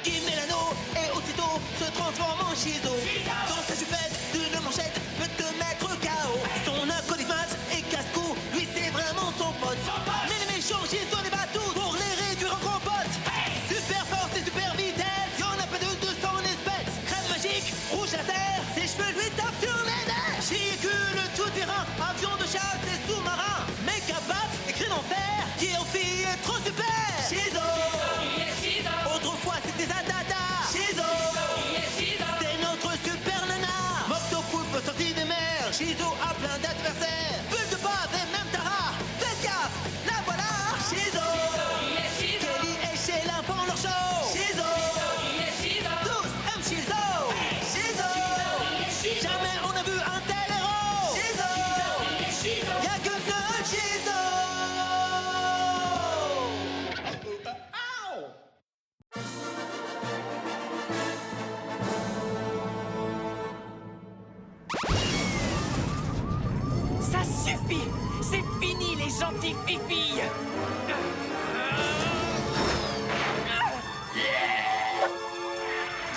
Il met l'anneau et aussitôt se transforme en Shizo. Dans sa jupette d'une manchette peut te mettre KO. Son acolyte et casse-cou, lui c'est vraiment son pote. Mais les méchants Shizo les bat tous pour les réduire en compote. Super force et super vitesse, y'en a pas de son espèce. Crème magique, rouge laser, ses cheveux lui tapent sur les nerfs. Véhicule tout terrain, avion de chasse et sous-marin. Méga bat, écrit en fer, qui en fille est trop super. Shizo. Autrefois c'était Zadada. Shizo. C'est notre super nana. Moctopoop sorti des mers. Shizo a plein d'adversaires. Bulle de base et même Tara. Faites gaffe, la voilà. Shizo. Kelly et Sheila font leur show. Shizo. Tous aiment Shizo. Shizo. Jamais on a vu un tel héros. Shizo. Y'a que seul Shizo. Ça suffit! C'est fini les gentilles filles!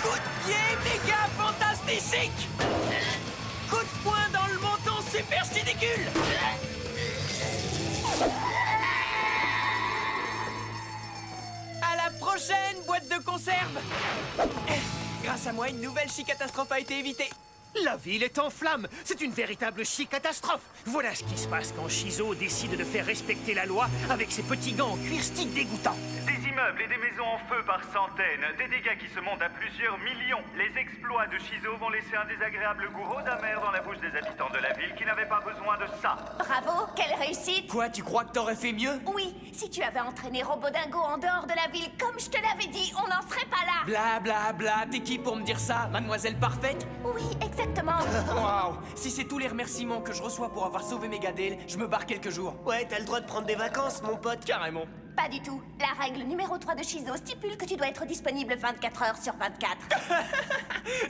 Coup de pied méga fantastique! Coup de poing dans le menton super ridicule! À la prochaine boîte de conserve! Grâce à moi, une nouvelle catastrophe a été évitée. La ville est en flammes. C'est une véritable catastrophe. Voilà ce qui se passe quand Shizo décide de faire respecter la loi avec ses petits gants en cuir stick dégoûtants. Des immeubles et des maisons en feu par centaines, des dégâts qui se montent à plusieurs millions. Les exploits de Shizo vont laisser un désagréable goût amer dans la bouche des habitants de la ville qui n'avaient pas besoin de ça. Bravo, quelle réussite! Quoi, tu crois que t'aurais fait mieux? Oui, si tu avais entraîné Robodingo en dehors de la ville comme je te l'avais dit, on n'en serait pas là! Bla bla bla, t'es qui pour me dire ça, mademoiselle parfaite? Oui, exactement! Waouh! Si c'est tous les remerciements que je reçois pour avoir sauvé Megadale, je me barre quelques jours. Ouais, t'as le droit de prendre des vacances, mon pote. Carrément. Pas du tout. La règle numéro 3 de Shizo stipule que tu dois être disponible 24 heures sur 24.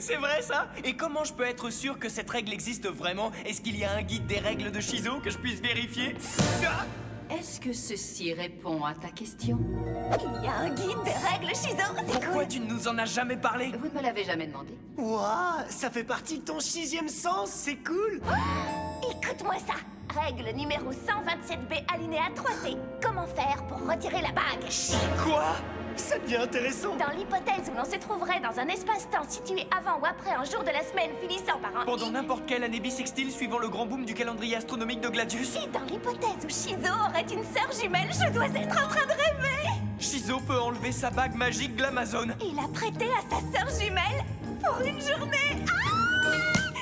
C'est vrai ça? Et comment je peux être sûr que cette règle existe vraiment? Est-ce qu'il y a un guide des règles de Shizo que je puisse vérifier? Ah! Est-ce que ceci répond à ta question? Il y a un guide des règles Shizo, c'est Pourquoi cool! tu ne nous en as jamais parlé? Vous ne me l'avez jamais demandé. Ouah, ça fait partie de ton 6e sens, c'est cool. Écoute-moi ça! Règle numéro 127B alinéa 3C. Comment faire pour retirer la bague? Quoi? Ça devient intéressant. Dans l'hypothèse où l'on se trouverait dans un espace-temps situé avant ou après un jour de la semaine finissant par un Pendant I, n'importe quelle année bissextile suivant le grand boom du calendrier astronomique de Gladius, et dans l'hypothèse où Shizo aurait une sœur jumelle, je dois être en train de rêver! Shizo peut enlever sa bague magique de l'Amazon. Il a prêté à sa sœur jumelle pour une journée. Ah!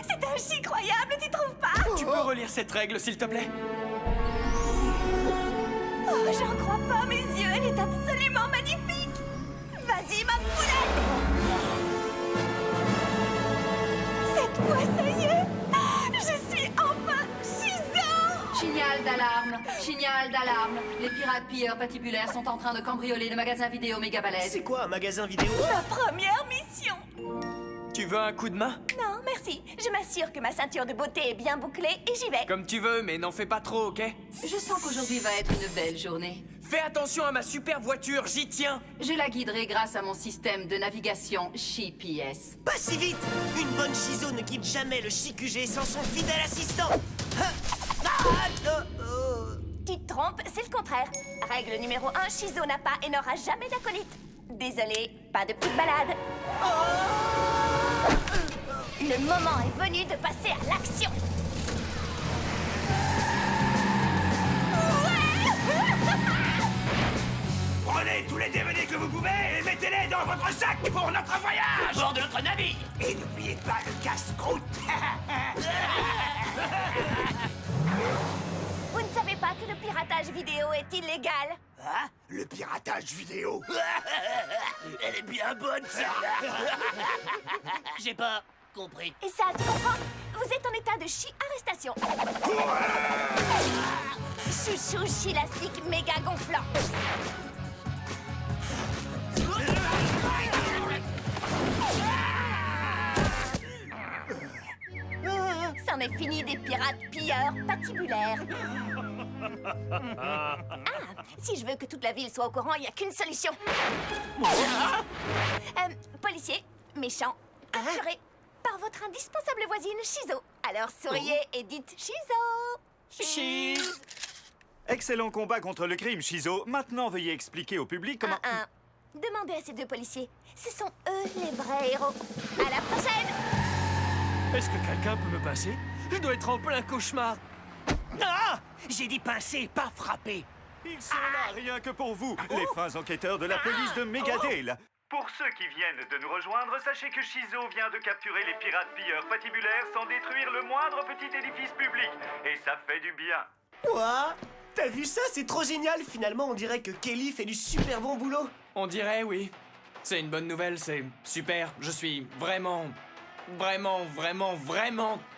C'est un chic croyable, tu trouves pas? Tu peux relire cette règle, s'il te plaît? Oh, j'en crois pas, mes yeux, elle est absolument magnifique! Vas-y, ma poulette! Cette fois, ça y est! Je suis enfin Shizo! Signal d'alarme! Signal d'alarme! Les pirates pilleurs patibulaires sont en train de cambrioler le magasin vidéo méga balèze. C'est quoi un magasin vidéo? Ma première mission! Tu veux un coup de main? Non, merci. Je m'assure que ma ceinture de beauté est bien bouclée et j'y vais. Comme tu veux, mais n'en fais pas trop, ok? Je sens qu'aujourd'hui va être une belle journée. Fais attention à ma super voiture, j'y tiens! Je la guiderai grâce à mon système de navigation GPS. Pas si vite. Une bonne Shizo ne quitte jamais le CQG sans son fidèle assistant. Tu te trompes, c'est le contraire. Règle numéro 1, Shizo n'a pas et n'aura jamais d'acolyte. Désolé, pas de petite balade. Le moment est venu de passer à l'action. Prenez tous les DVD que vous pouvez et mettez-les dans votre sac pour notre voyage! À bord de notre navire! Et n'oubliez pas le casse-croûte! Vous ne savez pas que le piratage vidéo est illégal? Hein? Le piratage vidéo? Elle est bien bonne, ça! J'ai pas compris. Et ça, tu comprends? Vous êtes en état de chi-arrestation. Chouchou chilastique méga gonflant. C'en est fini des pirates pilleurs patibulaires. Ah, Si je veux que toute la ville soit au courant, il n'y a qu'une solution. Policier, méchant, capturé par votre indispensable voisine, Shizo. Alors souriez et dites Shizo. Excellent combat contre le crime, Shizo. Maintenant, veuillez expliquer au public comment... Demandez à ces deux policiers. Ce sont eux les vrais héros. À la prochaine. Est-ce que quelqu'un peut me passer? Je dois être en plein cauchemar. Ah! J'ai dit pincer, pas frapper. Ils sont là, rien que pour vous, les fins enquêteurs de la police de Megadale. Pour ceux qui viennent de nous rejoindre, sachez que Shizo vient de capturer les pirates pilleurs patibulaires sans détruire le moindre petit édifice public. Et ça fait du bien. Ouah! T'as vu ça? C'est trop génial! Finalement, on dirait que Kelly fait du super bon boulot. On dirait, oui. C'est une bonne nouvelle, c'est super. Je suis vraiment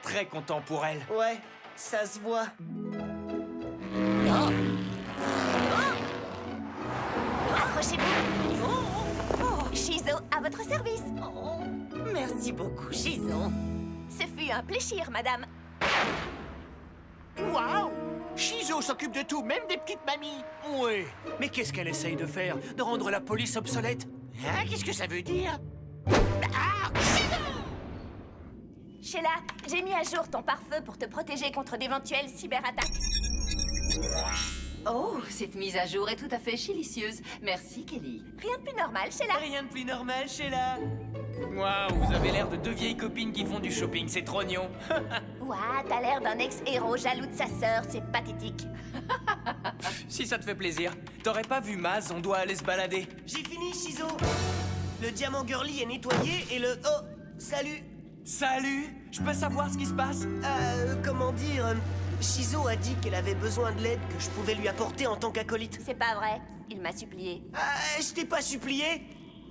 très content pour elle. Ouais, ça se voit. Approchez-vous. Shizo, à votre service. Merci beaucoup, Shizo. Ce fut un plaisir, madame. Waouh! Shizo s'occupe de tout, même des petites mamies. Oui, mais qu'est-ce qu'elle essaye de faire? De rendre la police obsolète? Hein? Qu'est-ce que ça veut dire? Sheila, j'ai mis à jour ton pare-feu pour te protéger contre d'éventuelles cyberattaques. Oh, cette mise à jour est tout à fait chilicieuse. Merci, Kelly. Rien de plus normal, Sheila. Rien de plus normal, Sheila. Waouh, vous avez l'air de deux vieilles copines qui font du shopping, c'est trognon. Ouah, t'as l'air d'un ex-héros jaloux de sa sœur, c'est pathétique. Si ça te fait plaisir. T'aurais pas vu Maz, on doit aller se balader. J'ai fini, Shizo. Le diamant girly est nettoyé et le... Oh, salut. Salut! Je peux savoir ce qui se passe? Comment dire... Shizo a dit qu'elle avait besoin de l'aide que je pouvais lui apporter en tant qu'acolyte. C'est pas vrai, il m'a supplié. Je t'ai pas supplié.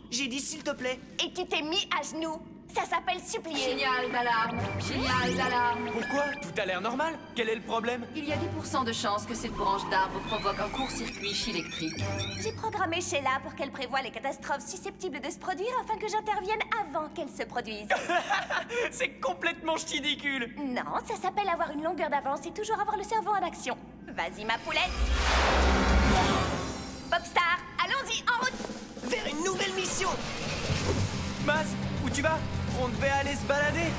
J'ai dit s'il te plaît. Et tu t'es mis à genoux. Ça s'appelle supplier. Signal d'alarme. Signal d'alarme. Pourquoi? Tout a l'air normal. Quel est le problème? Il y a 10% de chances que cette branche d'arbre provoque un court-circuit électrique. J'ai programmé Sheila pour qu'elle prévoie les catastrophes susceptibles de se produire afin que j'intervienne avant qu'elles se produisent. C'est complètement ridicule. Non, ça s'appelle avoir une longueur d'avance et toujours avoir le cerveau en action. Vas-y, ma poulette. Popstar, allons-y, en route. Vers une nouvelle mission. Maz, où tu vas? On devait aller se balader.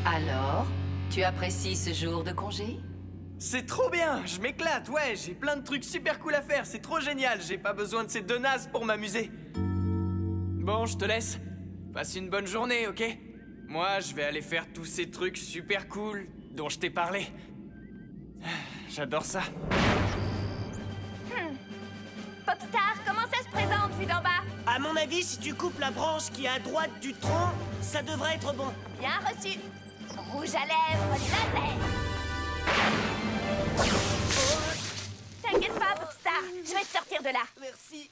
Alors, tu apprécies ce jour de congé? C'est trop bien, je m'éclate, ouais, j'ai plein de trucs super cool à faire, c'est trop génial, j'ai pas besoin de ces deux nazes pour m'amuser. Bon, je te laisse. Passe une bonne journée, ok? Moi, je vais aller faire tous ces trucs super cool dont je t'ai parlé. J'adore ça. Popstar, comment ça se présente vu d'en bas? À mon avis, si tu coupes la branche qui est à droite du tronc, ça devrait être bon. Bien reçu. Rouge à lèvres, laser. T'inquiète pas, Popstar, je vais te sortir de là. Merci.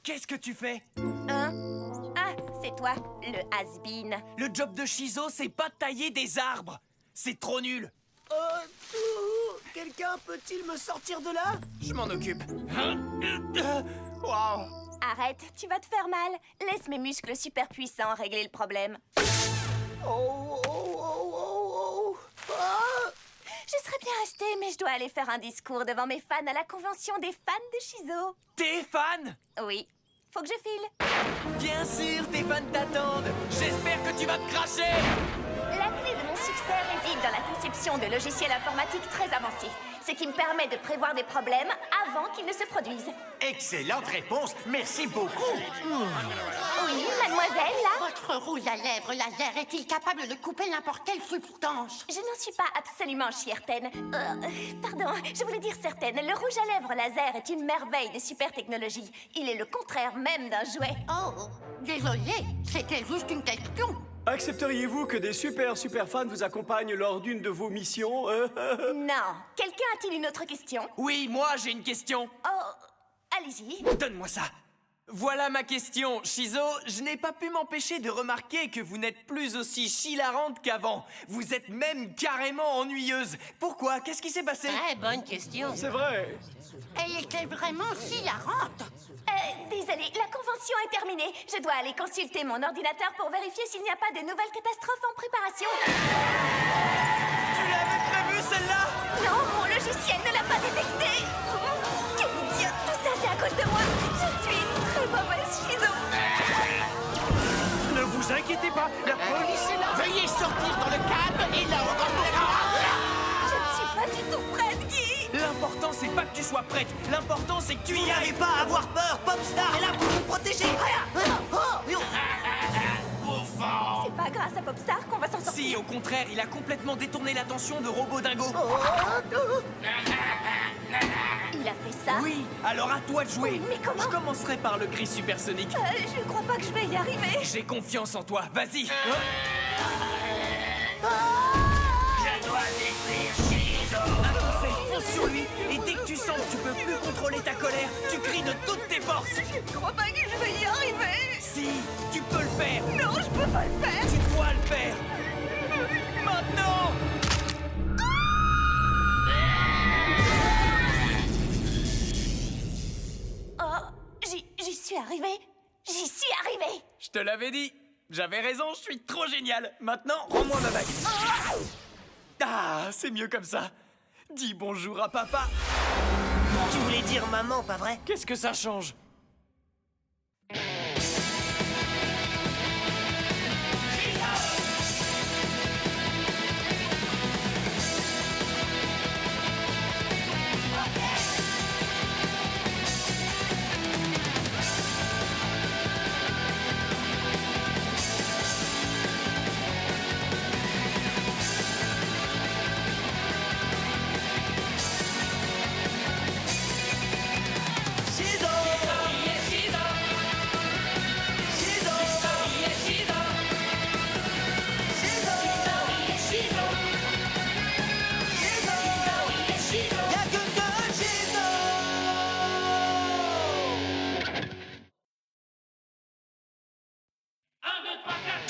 Qu'est-ce que tu fais? Hein? Ah, c'est toi, le has-been. Le job de Shizo, c'est pas tailler des arbres. C'est trop nul. Quelqu'un peut-il me sortir de là? Je m'en occupe. Waouh. Arrête, tu vas te faire mal. Laisse mes muscles super puissants régler le problème. Je serais bien restée, mais je dois aller faire un discours devant mes fans à la convention des fans de Shizo. T'es fan? Oui, faut que je file. Bien sûr, tes fans t'attendent. J'espère que tu vas te cracher. La clé de mon succès réside dans la conception de logiciels informatiques très avancés, ce qui me permet de prévoir des problèmes avant qu'ils ne se produisent. Excellente réponse, merci beaucoup. Oui, mademoiselle, là? Votre rouge à lèvres laser est-il capable de couper n'importe quelle substance? Je n'en suis pas absolument certaine. Pardon, je voulais dire certaine. Le rouge à lèvres laser est une merveille de super technologie. Il est le contraire même d'un jouet. Oh, désolé, c'était juste une question. Accepteriez-vous que des super fans vous accompagnent lors d'une de vos missions? Non. Quelqu'un a-t-il une autre question? Oui, moi j'ai une question. Oh, allez-y. Donne-moi ça. Voilà ma question. Shizo, je n'ai pas pu m'empêcher de remarquer que vous n'êtes plus aussi hilarante qu'avant. Vous êtes même carrément ennuyeuse. Pourquoi? Qu'est-ce qui s'est passé? Très bonne question. C'est vrai. Elle était vraiment hilarante. Désolée, la convention est terminée. Je dois aller consulter mon ordinateur pour vérifier s'il n'y a pas de nouvelles catastrophes en préparation. Tu l'avais prévu celle-là? Non, mon logiciel magicienne ne l'a pas détecté. Quelle idiote, tout ça c'est à cause de moi. Je suis une très mauvaise Shizo. Ne vous inquiétez pas, la police est là. Veuillez sortir dans le cadre et là on va... Je ne suis pas du tout prête, Guy. L'important, c'est pas que tu sois prête. L'important, c'est que tu y ailles. Pas à avoir peur, Popstar est là pour vous protéger. C'est pas grâce à Popstar qu'on va s'en sortir. Si, au contraire, il a complètement détourné l'attention de Robot Dingo. Il a fait ça. Oui, alors à toi de jouer. Oui, mais comment? Je commencerai par le cri supersonique. Je crois pas que je vais y arriver. J'ai confiance en toi, vas-y. Je dois détruire Shizo. Avancez, fonce sur lui. Et dès que tu sens que tu peux plus contrôler ta colère, tu cries de toutes tes forces. Je crois pas que je vais y arriver. Si, tu peux le faire. Non, je peux pas le faire. Tu dois le faire. Maintenant. Oh, j'y suis arrivée. J'y suis arrivée. Je te l'avais dit. J'avais raison, je suis trop génial. Maintenant, rends-moi ma bague. Ah, c'est mieux comme ça. Dis bonjour à papa. Tu voulais dire maman, pas vrai? Qu'est-ce que ça change?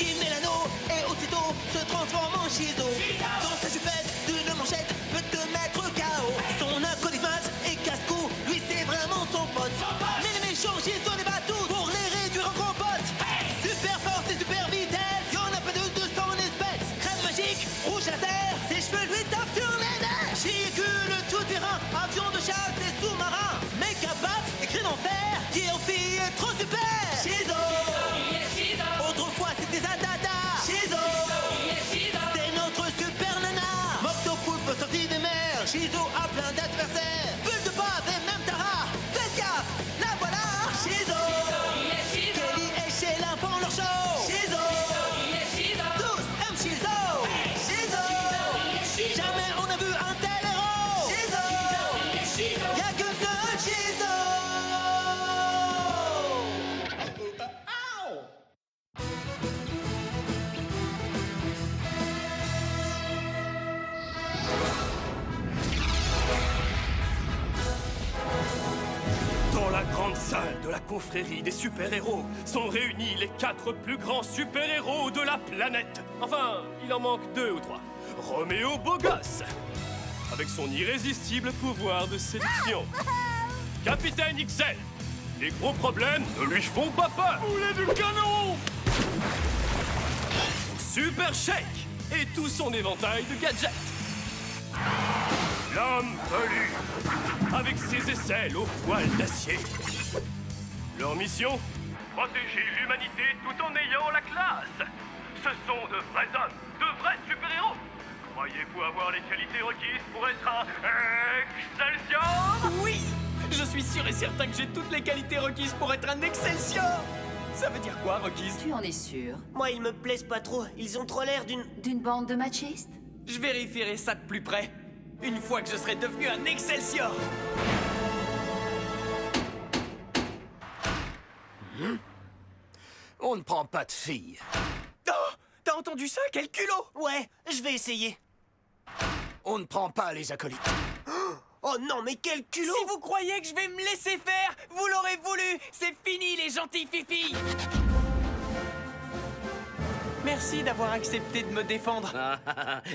Il met l'anneau et aussitôt se transforme en Shizo. Dans sa jupette d'une manchette peut te mettre KO. Son acolyte et casse-cou, lui c'est vraiment son pote. Mais les méchants Shizo les bat tous pour les réduire en compote. Super force et super vitesse, y'en a pas deux de son espèce. Crème magique, rouge laser, ses cheveux lui tapent sur les nerfs. Chicule tout terrain, avion de chasse et sous-marin. Méga baff, écrit d'enfer, qui en fille est trop super. Shizo. Autrefois c'était Zadada. Shizo. C'est notre super nana. Moctopoulpe sorti des mers. Shizo a plein d'adversaires. Bulle de bave et même Tara. Faites gaffe, la voilà. Shizo. Kelly et Sheila font leur show. Shizo. Tous aiment Shizo. Shizo. Jamais on a vu un tel héros. Shizo. Y'a que seul Shizo. Dans la grande salle de la confrérie des super-héros sont réunis les 4 plus grands super-héros de la planète. Enfin, il en manque 2 ou 3. Roméo Bogos, avec son irrésistible pouvoir de séduction. Capitaine XL, les gros problèmes ne lui font pas peur. Boulet de canon. Super Shake et tout son éventail de gadgets. L'homme velu, avec ses aisselles aux poils d'acier. Leur mission? Protéger l'humanité tout en ayant la classe. Ce sont de vrais hommes, de vrais super-héros. Croyez-vous avoir les qualités requises pour être un Excelsior? Oui! Je suis sûr et certain que j'ai toutes les qualités requises pour être un Excelsior! Ça veut dire quoi, requise? Tu en es sûr? Moi, ils me plaisent pas trop. Ils ont trop l'air D'une bande de machistes? Je vérifierai ça de plus près. Une fois que je serai devenu un Excelsior! On ne prend pas de filles. Oh! T'as entendu ça? Quel culot! Ouais, je vais essayer. On ne prend pas les acolytes. Oh non, mais quel culot! Si vous croyez que je vais me laisser faire, vous l'aurez voulu! C'est fini, les gentilles fifilles! Merci d'avoir accepté de me défendre.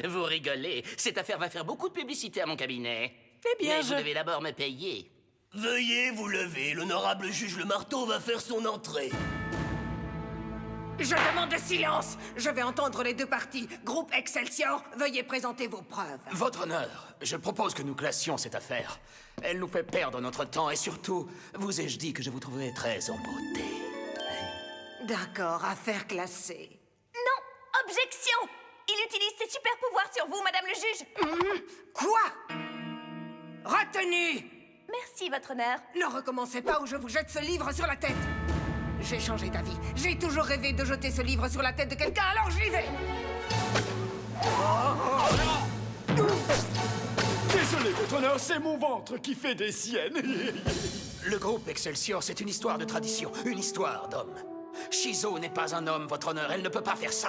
Vous rigolez. Cette affaire va faire beaucoup de publicité à mon cabinet. Eh bien, mais vous devez d'abord me payer. Veuillez vous lever, l'honorable juge Le Marteau va faire son entrée. Je demande le silence. Je vais entendre les deux parties. Groupe Excelsior, veuillez présenter vos preuves. Votre honneur, je propose que nous classions cette affaire. Elle nous fait perdre notre temps et surtout, vous ai-je dit que je vous trouverais très en beauté. D'accord, affaire classée. Non, objection! Il utilise ses super pouvoirs sur vous, madame le juge. Quoi? Retenu! Merci, votre honneur. Ne recommencez pas ou je vous jette ce livre sur la tête. J'ai changé d'avis. J'ai toujours rêvé de jeter ce livre sur la tête de quelqu'un, alors j'y vais. Désolé, votre honneur, c'est mon ventre qui fait des siennes. Le groupe Excelsior, c'est une histoire de tradition, une histoire d'homme. Shizo n'est pas un homme, votre honneur, elle ne peut pas faire ça.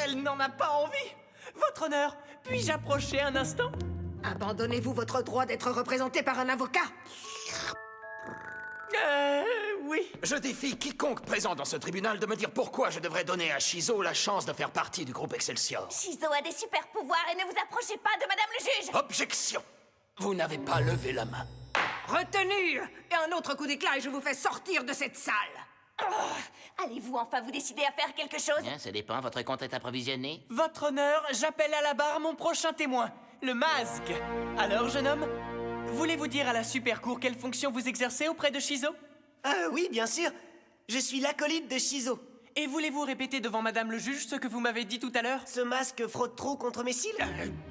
Elle n'en a pas envie. Votre honneur, puis-je approcher un instant? Abandonnez-vous votre droit d'être représenté par un avocat? Oui. Je défie quiconque présent dans ce tribunal de me dire pourquoi je devrais donner à Shizo la chance de faire partie du groupe Excelsior. Shizo a des super pouvoirs et ne vous approchez pas de madame le juge. Objection! Vous n'avez pas levé la main. Retenu! Et un autre coup d'éclat et je vous fais sortir de cette salle. Allez-vous enfin vous décider à faire quelque chose? Ça dépend, votre compte est approvisionné. Votre honneur, j'appelle à la barre mon prochain témoin, le masque. Alors, jeune homme, voulez-vous dire à la super cour quelle fonction vous exercez auprès de Shizo? Oui, bien sûr. Je suis l'acolyte de Shizo. Et voulez-vous répéter devant madame le juge ce que vous m'avez dit tout à l'heure? Ce masque frotte trop contre mes cils?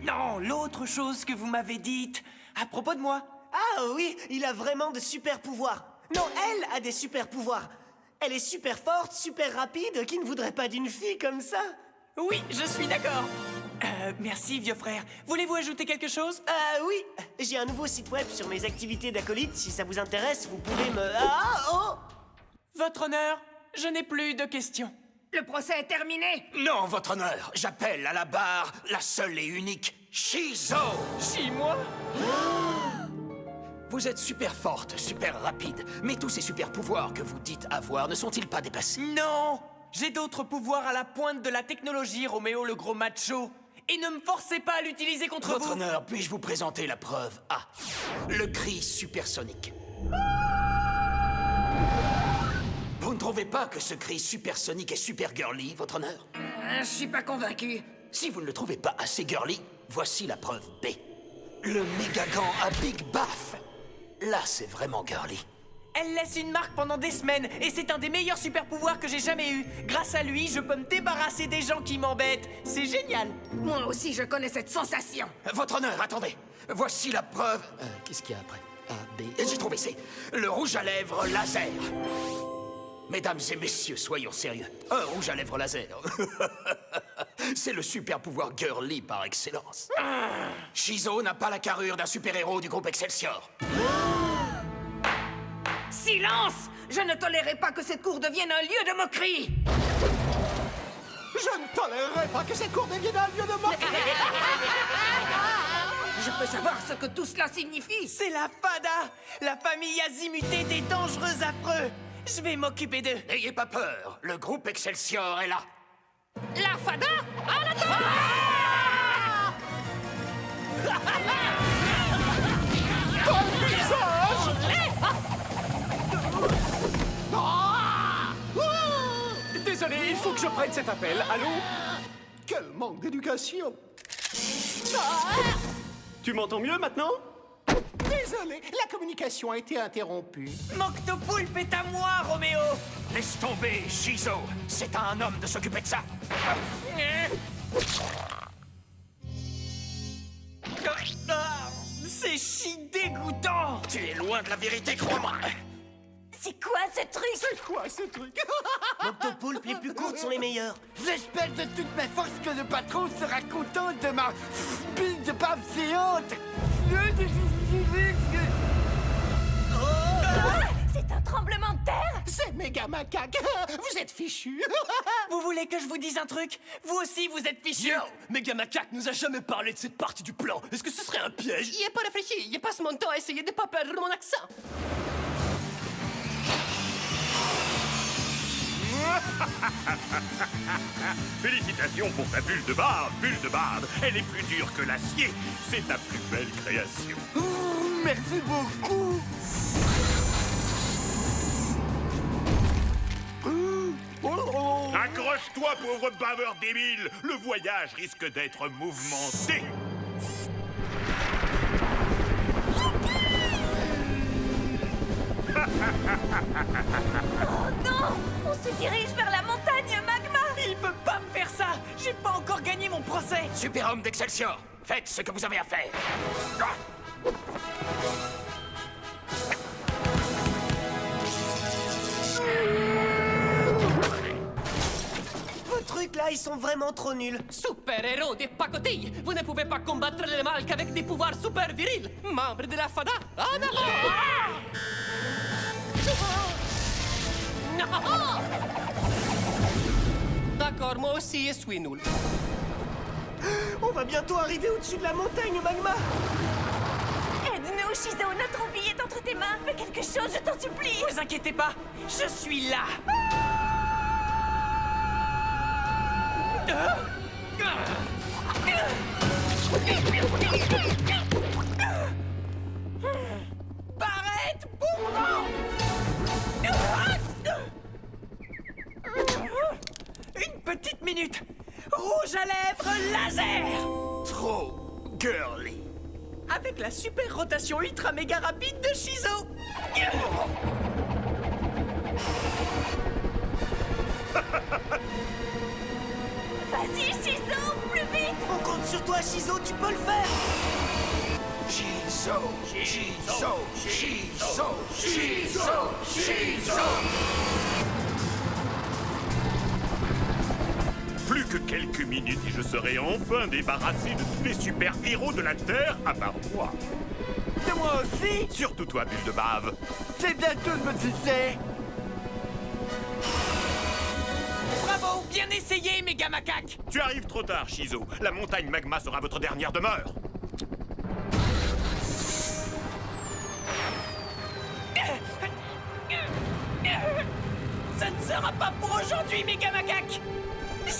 Non, l'autre chose que vous m'avez dite à propos de moi. Ah oui, il a vraiment de super pouvoirs. Non, elle a des super pouvoirs. Elle est super forte, super rapide, qui ne voudrait pas d'une fille comme ça? Oui, je suis d'accord. Merci, vieux frère. Voulez-vous ajouter quelque chose? Oui, j'ai un nouveau site web sur mes activités d'acolyte. Si ça vous intéresse, vous pouvez me... Ah, oh! Votre honneur, je n'ai plus de questions. Le procès est terminé. Non, votre honneur, j'appelle à la barre la seule et unique Shizo. Moi? Vous êtes super forte, super rapide, mais tous ces super pouvoirs que vous dites avoir ne sont-ils pas dépassés? Non! J'ai d'autres pouvoirs à la pointe de la technologie, Roméo le gros macho. Et ne me forcez pas à l'utiliser contre Votre vous. honneur, puis-je vous présenter la preuve A? Le cri supersonique. Vous ne trouvez pas que ce cri supersonique est super girly, votre honneur? Je suis pas convaincu. Si vous ne le trouvez pas assez girly, voici la preuve B. Le méga gant à Big Baff. Là, c'est vraiment girly. Elle laisse une marque pendant des semaines, et c'est un des meilleurs super pouvoirs que j'ai jamais eu. Grâce à lui, je peux me débarrasser des gens qui m'embêtent. C'est génial. Moi aussi, je connais cette sensation. Votre honneur, attendez. Voici la preuve. Qu'est-ce qu'il y a après? A, B... J'ai trouvé, c'est le rouge à lèvres laser. Mesdames et messieurs, soyons sérieux. Un rouge à lèvres laser. C'est le super pouvoir girly par excellence. Shizo n'a pas la carrure d'un super-héros du groupe Excelsior. Silence! Je ne tolérerai pas que cette cour devienne un lieu de moquerie. Je ne tolérerai pas que cette cour devienne un lieu de moquerie. Je peux savoir ce que tout cela signifie. C'est la FADA, la famille azimutée des dangereux affreux. Je vais m'occuper d'eux. N'ayez pas peur, le groupe Excelsior est là. La FADA à l'attaque! Ton visage! Désolé, il faut que je prenne cet appel. Allô? Quel manque d'éducation! Tu m'entends mieux maintenant? Désolé, la communication a été interrompue. Moctopoulpe est à moi, Roméo. Laisse tomber, Shizo. C'est à un homme de s'occuper de ça. C'est si dégoûtant. Tu es loin de la vérité, crois-moi. C'est quoi ce truc? C'est quoi ce truc? Moctopoulpe, les plus courtes sont les meilleures. J'espère de toute ma force que le patron sera content de ma bille de bave séante. C'est un tremblement de terre? C'est méga macaque. Vous êtes fichu. Vous voulez que je vous dise un truc? Vous aussi, vous êtes fichus. Yo, Méga Macaque nous a jamais parlé de cette partie du plan. Est-ce que ce serait un piège? Il est pas réfléchi, il passe mon temps à essayer de pas perdre mon accent. Félicitations pour ta bulle de barde, Elle est plus dure que l'acier. C'est ta plus belle création. Merci beaucoup. Accroche-toi, pauvre baveur débile. Le voyage risque d'être mouvementé. Oh non! On se dirige vers la montagne magma! Il peut pas me faire ça! J'ai pas encore gagné mon procès! Super-homme d'Excelsior, faites ce que vous avez à faire. Vos trucs là, ils sont vraiment trop nuls. Super-héros des pacotilles! Vous ne pouvez pas combattre le mal qu'avec des pouvoirs super virils! Membre de la FADA, en avant! Non! D'accord, moi aussi, je suis nul. On va bientôt arriver au-dessus de la montagne magma. Aide-nous, Shizo, notre vie est entre tes mains. Fais quelque chose, je t'en supplie. Vous inquiétez pas, je suis là! Barrette, boomerang! Une petite minute! Rouge à lèvres laser! Trop girly. Avec la super rotation ultra méga rapide de Shizo! Vas-y, Shizo, plus vite! On compte sur toi, Shizo, tu peux le faire. Shizo, Shizo, Shizo, Shizo, Shizo. Plus que quelques minutes et je serai enfin débarrassé de tous les super-héros de la Terre à part moi. De moi aussi? Surtout toi, bulle de bave. C'est bientôt de me succès. Bravo, bien essayé, méga macaque! Tu arrives trop tard, Shizo. La montagne magma sera votre dernière demeure. Ça ne sera pas pour aujourd'hui, méga macaque!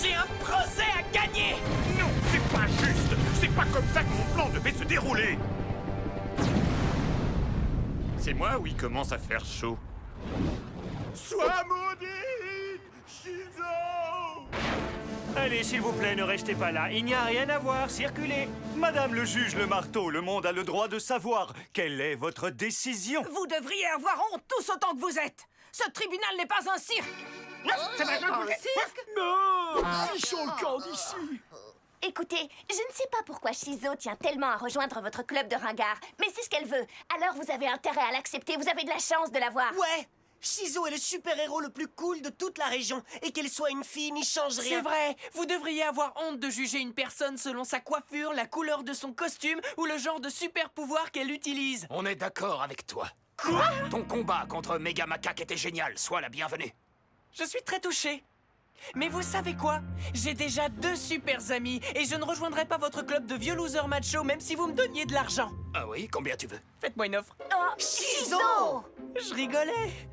J'ai un procès à gagner! Non, c'est pas juste. C'est pas comme ça que mon plan devait se dérouler. C'est moi où il commence à faire chaud. Sois maudite, Shizo! Allez, s'il vous plaît, ne restez pas là. Il n'y a rien à voir. Circulez. Madame le juge Le Marteau, le monde a le droit de savoir. Quelle est votre décision? Vous devriez avoir honte tous autant que vous êtes. Ce tribunal n'est pas un cirque. C'est maintenant que vous cirque. Non! Fichons le camp d'ici! Écoutez, je ne sais pas pourquoi Shizo tient tellement à rejoindre votre club de ringards, mais c'est ce qu'elle veut. Alors vous avez intérêt à l'accepter, vous avez de la chance de l'avoir. Ouais, Shizo est le super-héros le plus cool de toute la région. Et qu'elle soit une fille n'y change rien. C'est vrai, vous devriez avoir honte de juger une personne selon sa coiffure, la couleur de son costume ou le genre de super pouvoir qu'elle utilise. On est d'accord avec toi. Quoi? Ton combat contre Méga Macaque était génial. Sois la bienvenue. Je suis très touché. Mais vous savez quoi? J'ai déjà 2 super amis et je ne rejoindrai pas votre club de vieux losers macho même si vous me donniez de l'argent. Ah oui, combien tu veux? Faites-moi une offre. Oh, Shizo! Je rigolais.